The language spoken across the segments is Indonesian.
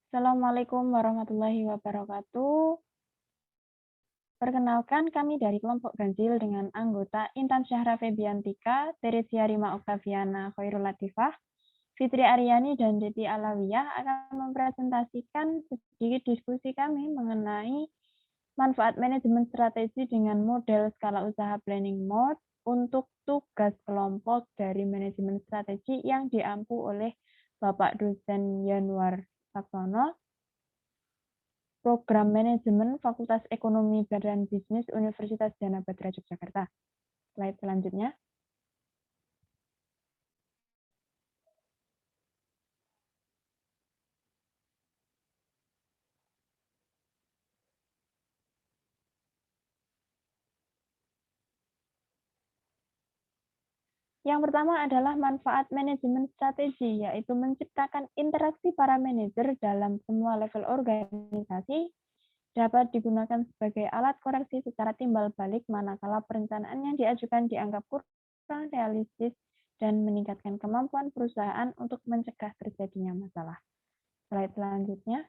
Assalamualaikum warahmatullahi wabarakatuh. Perkenalkan, kami dari kelompok ganjil dengan anggota Intan Syahra Febiantika, Teresia Rima Oktaviana Khairul Latifah, Fitri Aryani, dan Deti Alawiyah akan mempresentasikan sedikit diskusi kami mengenai manfaat manajemen strategi dengan model skala usaha planning mode untuk tugas kelompok dari manajemen strategi yang diampu oleh Bapak dosen Yanwar Saksono, Program Manajemen Fakultas Ekonomi dan Bisnis Universitas Dana Badra Yogyakarta. Slide selanjutnya. Yang pertama adalah manfaat manajemen strategi, yaitu menciptakan interaksi para manajer dalam semua level organisasi dapat digunakan sebagai alat koreksi secara timbal balik manakala perencanaan yang diajukan dianggap kurang realistis dan meningkatkan kemampuan perusahaan untuk mencegah terjadinya masalah. Slide selanjutnya.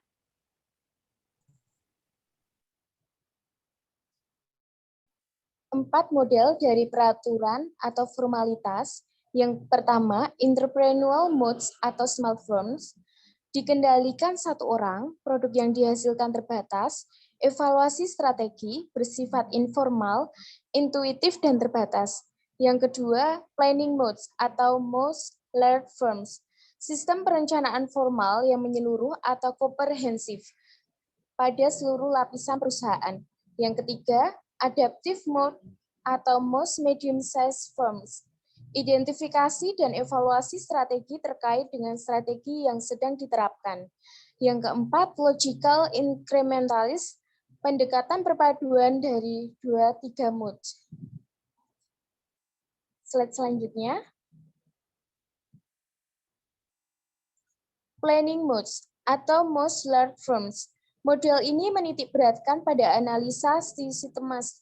Empat model dari peraturan atau formalitas. Yang pertama, entrepreneurial modes atau small firms, dikendalikan satu orang, produk yang dihasilkan terbatas, evaluasi strategi, bersifat informal, intuitif, dan terbatas. Yang kedua, planning modes atau most large firms, sistem perencanaan formal yang menyeluruh atau komprehensif pada seluruh lapisan perusahaan. Yang ketiga, adaptive mode atau most medium-sized firms, identifikasi dan evaluasi strategi terkait dengan strategi yang sedang diterapkan. Yang keempat, logical incrementalist, pendekatan perpaduan dari 2-3 mode. Slide selanjutnya. Planning modes atau most large firms. Model ini menitik beratkan pada analisa sistematis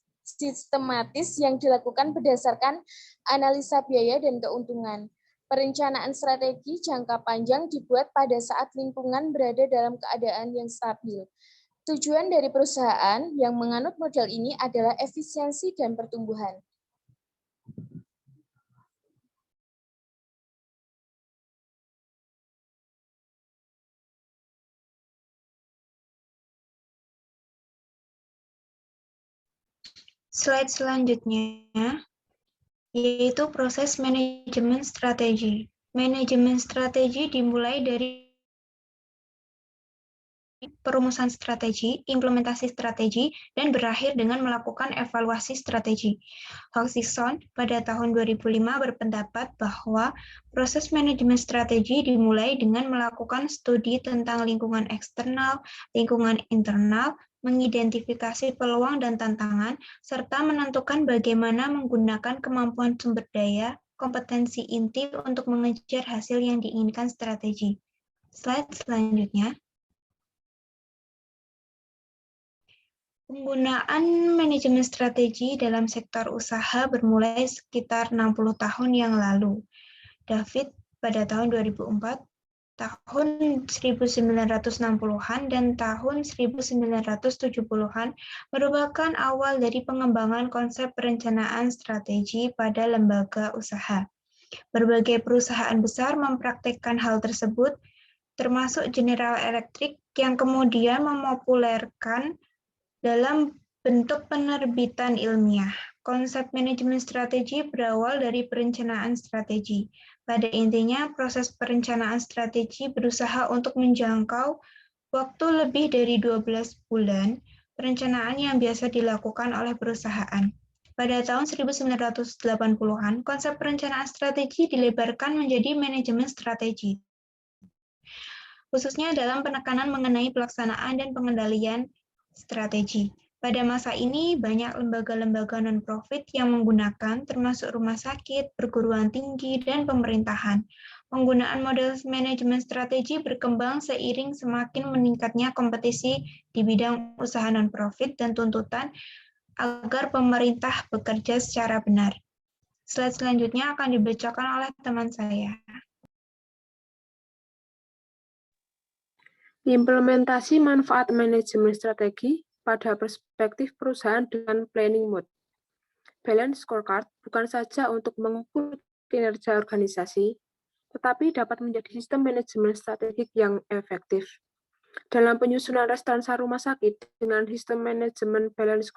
yang dilakukan berdasarkan analisa biaya dan keuntungan. Perencanaan strategi jangka panjang dibuat pada saat lingkungan berada dalam keadaan yang stabil. Tujuan dari perusahaan yang menganut model ini adalah efisiensi dan pertumbuhan. Slide selanjutnya, yaitu proses manajemen strategi. Manajemen strategi dimulai dari perumusan strategi, implementasi strategi, dan berakhir dengan melakukan evaluasi strategi. Hutchinson pada tahun 2005 berpendapat bahwa proses manajemen strategi dimulai dengan melakukan studi tentang lingkungan eksternal, lingkungan internal, mengidentifikasi peluang dan tantangan, serta menentukan bagaimana menggunakan kemampuan sumber daya, kompetensi inti untuk mengejar hasil yang diinginkan strategi. Slide selanjutnya. Penggunaan manajemen strategi dalam sektor usaha bermulai sekitar 60 tahun yang lalu. David pada tahun 2004, tahun 1960-an dan tahun 1970-an merupakan awal dari pengembangan konsep perencanaan strategi pada lembaga usaha. Berbagai perusahaan besar mempraktikkan hal tersebut, termasuk General Electric yang kemudian memopulerkan dalam bentuk penerbitan ilmiah. Konsep manajemen strategi berawal dari perencanaan strategi. Pada intinya, proses perencanaan strategi berusaha untuk menjangkau waktu lebih dari 12 bulan perencanaan yang biasa dilakukan oleh perusahaan. Pada tahun 1980-an, konsep perencanaan strategi dilebarkan menjadi manajemen strategi, khususnya dalam penekanan mengenai pelaksanaan dan pengendalian strategi. Pada masa ini, banyak lembaga-lembaga non-profit yang menggunakan, termasuk rumah sakit, perguruan tinggi, dan pemerintahan. Penggunaan model manajemen strategi berkembang seiring semakin meningkatnya kompetisi di bidang usaha non-profit dan tuntutan agar pemerintah bekerja secara benar. Slide selanjutnya akan dibacakan oleh teman saya. Implementasi manfaat manajemen strategi pada perspektif perusahaan dengan planning mode. Balance scorecard bukan saja untuk mengukur kinerja organisasi, tetapi dapat menjadi sistem manajemen strategik yang efektif. Dalam penyusunan restansa rumah sakit dengan sistem manajemen balance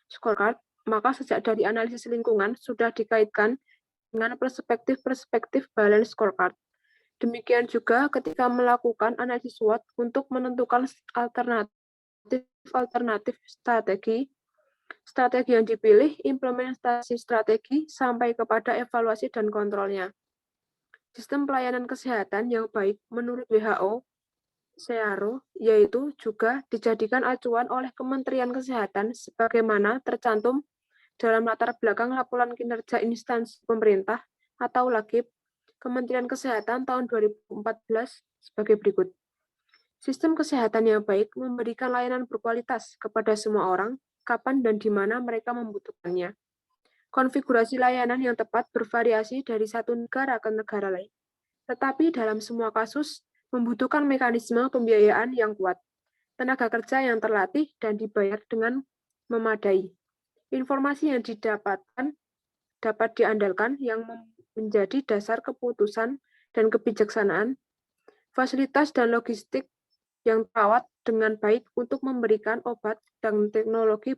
scorecard, maka sejak dari analisis lingkungan sudah dikaitkan dengan perspektif balance scorecard. Demikian juga ketika melakukan analisis SWOT untuk menentukan alternatif strategi yang dipilih, implementasi strategi, sampai kepada evaluasi dan kontrolnya. Sistem pelayanan kesehatan yang baik menurut WHO, CARO, yaitu juga dijadikan acuan oleh Kementerian Kesehatan sebagaimana tercantum dalam latar belakang laporan kinerja instansi pemerintah atau LAKIP Kementerian Kesehatan tahun 2014 sebagai berikut. Sistem kesehatan yang baik memberikan layanan berkualitas kepada semua orang, kapan dan di mana mereka membutuhkannya. Konfigurasi layanan yang tepat bervariasi dari satu negara ke negara lain, tetapi dalam semua kasus membutuhkan mekanisme pembiayaan yang kuat, tenaga kerja yang terlatih dan dibayar dengan memadai. Informasi yang didapatkan dapat diandalkan yang menjadi dasar keputusan dan kebijaksanaan, fasilitas dan logistik yang terawat dengan baik untuk memberikan obat dan teknologi.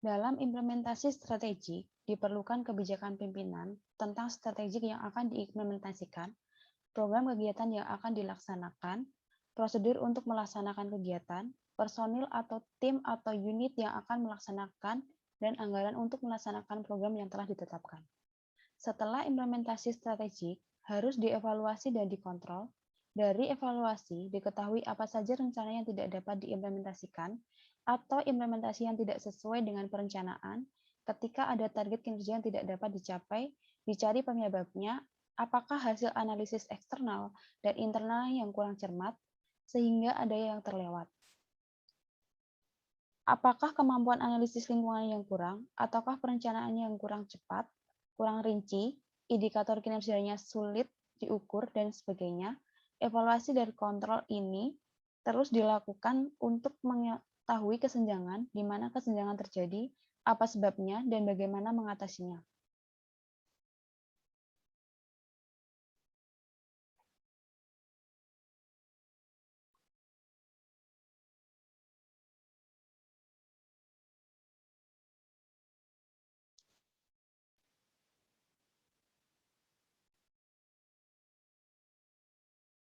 Dalam implementasi strategi, diperlukan kebijakan pimpinan tentang strategik yang akan diimplementasikan, program kegiatan yang akan dilaksanakan, prosedur untuk melaksanakan kegiatan, personil atau tim atau unit yang akan melaksanakan, dan anggaran untuk melaksanakan program yang telah ditetapkan. Setelah implementasi strategik, harus dievaluasi dan dikontrol. Dari evaluasi, diketahui apa saja rencana yang tidak dapat diimplementasikan, atau implementasi yang tidak sesuai dengan perencanaan. Ketika ada target kinerja yang tidak dapat dicapai, dicari penyebabnya, apakah hasil analisis eksternal dan internal yang kurang cermat, sehingga ada yang terlewat. Apakah kemampuan analisis lingkungan yang kurang, ataukah perencanaannya yang kurang cepat, kurang rinci, indikator kinerjanya sulit diukur, dan sebagainya. Evaluasi dan kontrol ini terus dilakukan untuk mengetahui kesenjangan, di mana kesenjangan terjadi, apa sebabnya, dan bagaimana mengatasinya.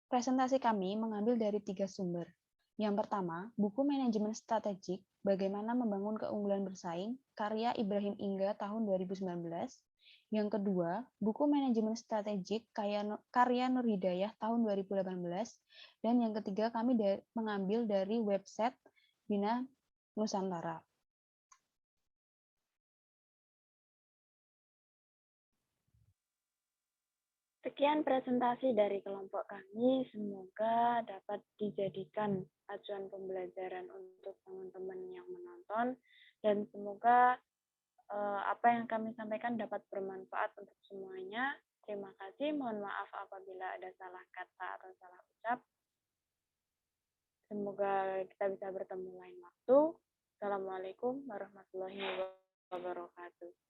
Presentasi kami mengambil dari 3 sumber. Yang pertama, buku manajemen strategik, bagaimana membangun keunggulan bersaing, karya Ibrahim Ingga tahun 2019. Yang kedua, buku manajemen strategik, karya Nur Hidayah tahun 2018. Dan yang ketiga, kami mengambil dari website Bina Nusantara. Sekian presentasi dari kelompok kami, semoga dapat dijadikan acuan pembelajaran untuk teman-teman yang menonton, dan semoga apa yang kami sampaikan dapat bermanfaat untuk semuanya. Terima kasih, mohon maaf apabila ada salah kata atau salah ucap. Semoga kita bisa bertemu lain waktu. Assalamualaikum warahmatullahi wabarakatuh.